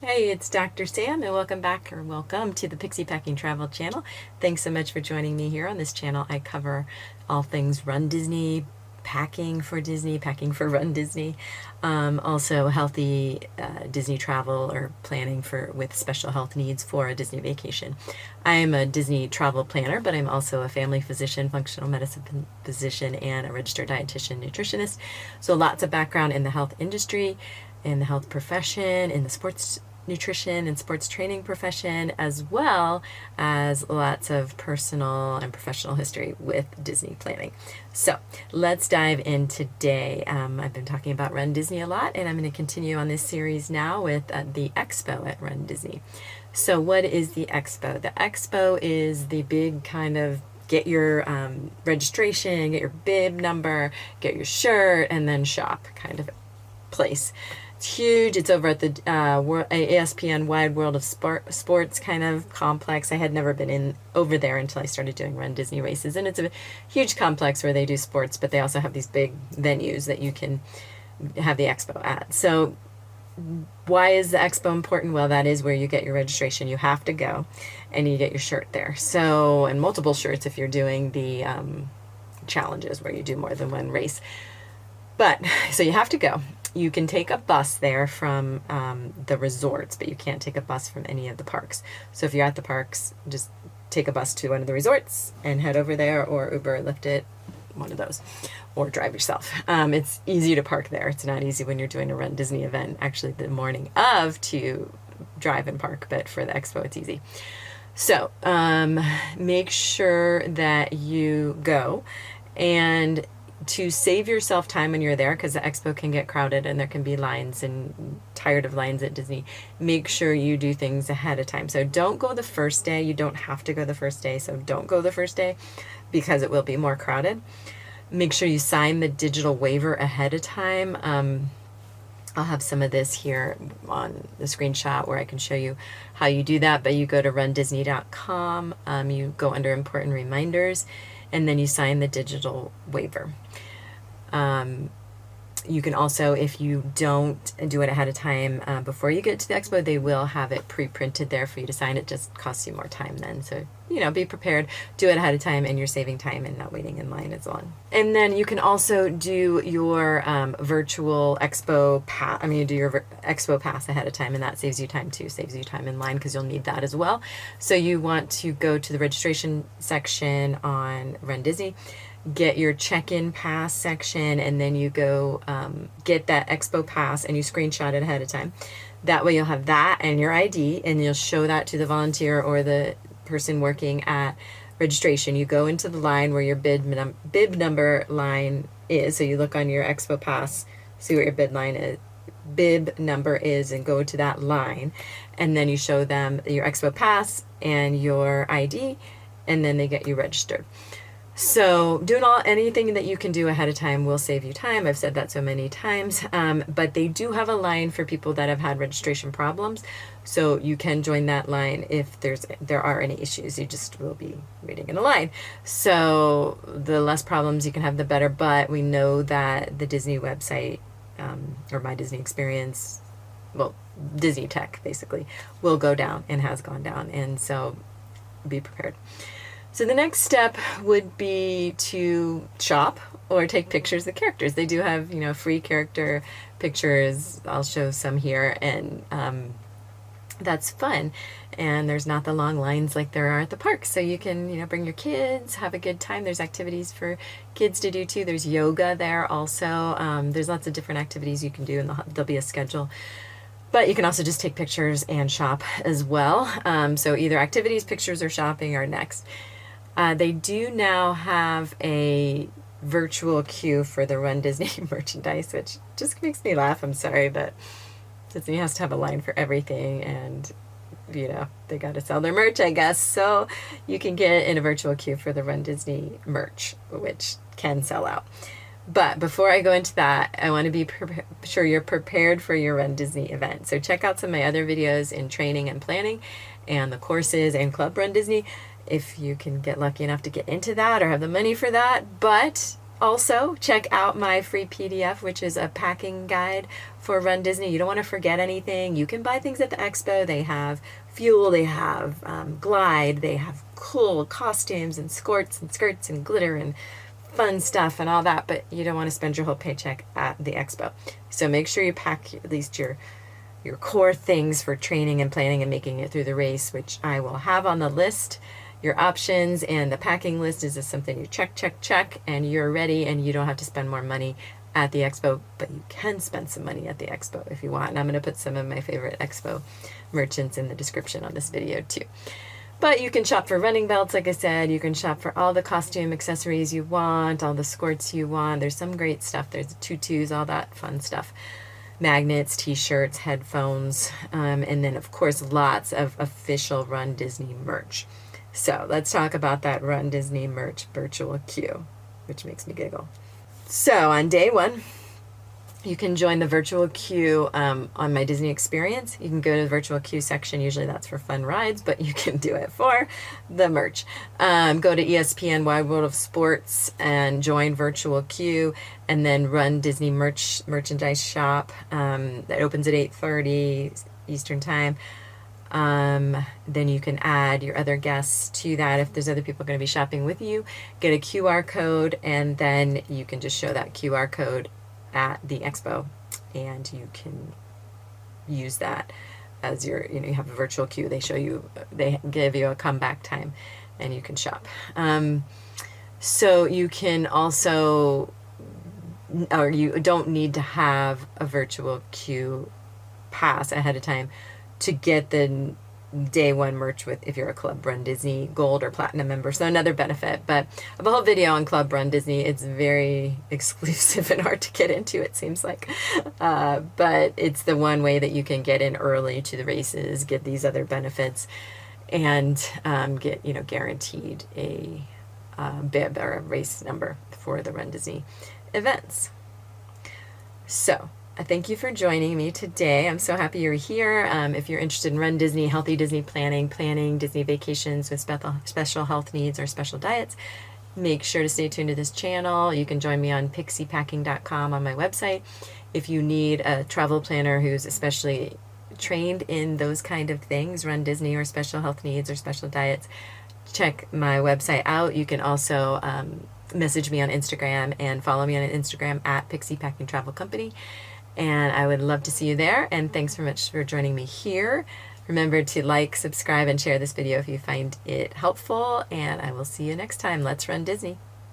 Hey, it's Dr. Sam, and welcome back, or welcome to the Pixie Packing Travel channel. Thanks so much for joining me here on this channel. I cover all things Run Disney, packing for Disney, packing for Run Disney, also healthy Disney travel or planning for with special health needs for a Disney vacation. I'm a Disney travel planner, but I'm also a family physician, functional medicine physician, and a registered dietitian nutritionist. So lots of background in the health industry, in the health profession, in the sports nutrition and sports training profession, as well as lots of personal and professional history with Disney planning. So let's dive in today. I've been talking about Run Disney a lot, and I'm going to continue on this series now with the Expo at Run Disney. So what is the Expo? The Expo is the big kind of get your registration, get your bib number, get your shirt, and then shop kind of place. It's huge. It's over at the ESPN Wide World of Sports kind of complex. I had never been in over there until I started doing Run Disney races, and it's a huge complex where they do sports, but they also have these big venues that you can have the expo at. So why is the expo important? Well, that is where you get your registration. You have to go, and you get your shirt there. So, and multiple shirts if you're doing the challenges where you do more than one race. But, so you have to go. You can take a bus there from the resorts, but you can't take a bus from any of the parks. So if you're at the parks, just take a bus to one of the resorts and head over there, or Uber or Lyft it, one of those, or drive yourself. It's easy to park there. It's not easy when you're doing a Run Disney event, actually the morning of, to drive and park, but for the expo it's easy. So make sure that you go, and to save yourself time when you're there, because the expo can get crowded and there can be lines, and tired of lines at Disney, make sure you do things ahead of time. So don't go the first day. You don't have to go the first day, so don't go the first day because it will be more crowded. Make sure you sign the digital waiver ahead of time. I'll have some of this here on the screenshot where I can show you how you do that, but you go to rundisney.com, you go under important reminders, and then you sign the digital waiver. You can also, if you don't do it ahead of time before you get to the expo, they will have it pre-printed there for you to sign. It just costs you more time then. So, be prepared, do it ahead of time, and you're saving time and not waiting in line as long. And then you can also do your virtual expo pass. You do your expo pass ahead of time, and that saves you time too. Saves you time in line because you'll need that as well. So you want to go to the registration section on Run Disney, get your check-in pass section, and then you go get that expo pass and you screenshot it ahead of time. That way you'll have that and your ID, and you'll show that to the volunteer or the person working at registration. You go into the line where your bib number line is. So you look on your expo pass, see what your bib number is, and go to that line, and then you show them your expo pass and your ID, and then they get you registered. So doing anything that you can do ahead of time will save you time. I've said that so many times, but they do have a line for people that have had registration problems. So you can join that line if there are any issues. You just will be waiting in a line. So the less problems you can have, the better. But we know that the Disney website, or My Disney Experience, well, Disney Tech basically, will go down and has gone down. And so be prepared. So the next step would be to shop or take pictures of the characters. They do have, free character pictures. I'll show some here, and that's fun. And there's not the long lines like there are at the park. So you can, bring your kids, have a good time. There's activities for kids to do too. There's yoga there also. There's lots of different activities you can do, and there'll be a schedule. But you can also just take pictures and shop as well. So either activities, pictures, or shopping are next. They do now have a virtual queue for the Run Disney merchandise, which just makes me laugh. I'm sorry, but Disney has to have a line for everything, and they got to sell their merch, I guess. So you can get in a virtual queue for the Run Disney merch, which can sell out. But before I go into that, I want to be sure you're prepared for your Run Disney event. So check out some of my other videos in training and planning, and the courses and Club Run Disney, if you can get lucky enough to get into that or have the money for that. But Also, check out my free PDF, which is a packing guide for Run Disney. You don't want to forget anything. You can buy things at the expo. They have fuel, they have glide, they have cool costumes and skirts and glitter and fun stuff and all that, but you don't want to spend your whole paycheck at the expo. So make sure you pack at least your core things for training and planning and making it through the race, which I will have on the list. Your options and the packing list is just something you check, and you're ready, and you don't have to spend more money at the expo, but you can spend some money at the expo if you want. And I'm going to put some of my favorite expo merchants in the description on this video too. But you can shop for running belts, like I said. You can shop for all the costume accessories you want, all the skirts you want. There's some great stuff. There's tutus, all that fun stuff. Magnets, t-shirts, headphones, and then of course lots of official Run Disney merch. So let's talk about that Run Disney merch virtual queue, which makes me giggle. So on day one, you can join the virtual queue on my Disney experience. You can go to the virtual queue section. Usually that's for fun rides, but you can do it for the merch. Go to ESPN Wide World of Sports and join virtual queue, and then Run Disney merchandise shop. That opens at 8:30 Eastern time. Then you can add your other guests to that. If there's other people going to be shopping with you, get a QR code, and then you can just show that QR code at the expo, and you can use that as your, you have a virtual queue. They give you a comeback time, and you can shop. So you can also, or you don't need to have a virtual queue pass ahead of time to get the day one merch with, if you're a Club Run Disney Gold or Platinum member. So another benefit, but I have a whole video on Club Run Disney. It's very exclusive and hard to get into, it seems like. But it's the one way that you can get in early to the races, get these other benefits, and get, guaranteed a bib or a race number for the Run Disney events. So I thank you for joining me today. I'm so happy you're here. If you're interested in Run Disney, healthy Disney planning Disney vacations with special health needs or special diets, make sure to stay tuned to this channel. You can join me on pixiepacking.com on my website. If you need a travel planner who's especially trained in those kind of things, Run Disney or special health needs or special diets, check my website out. You can also message me on Instagram and follow me on Instagram at Pixie Packing Travel Company. And I would love to see you there. And thanks very much for joining me here. Remember to like, subscribe, and share this video if you find it helpful. And I will see you next time. Let's Run Disney.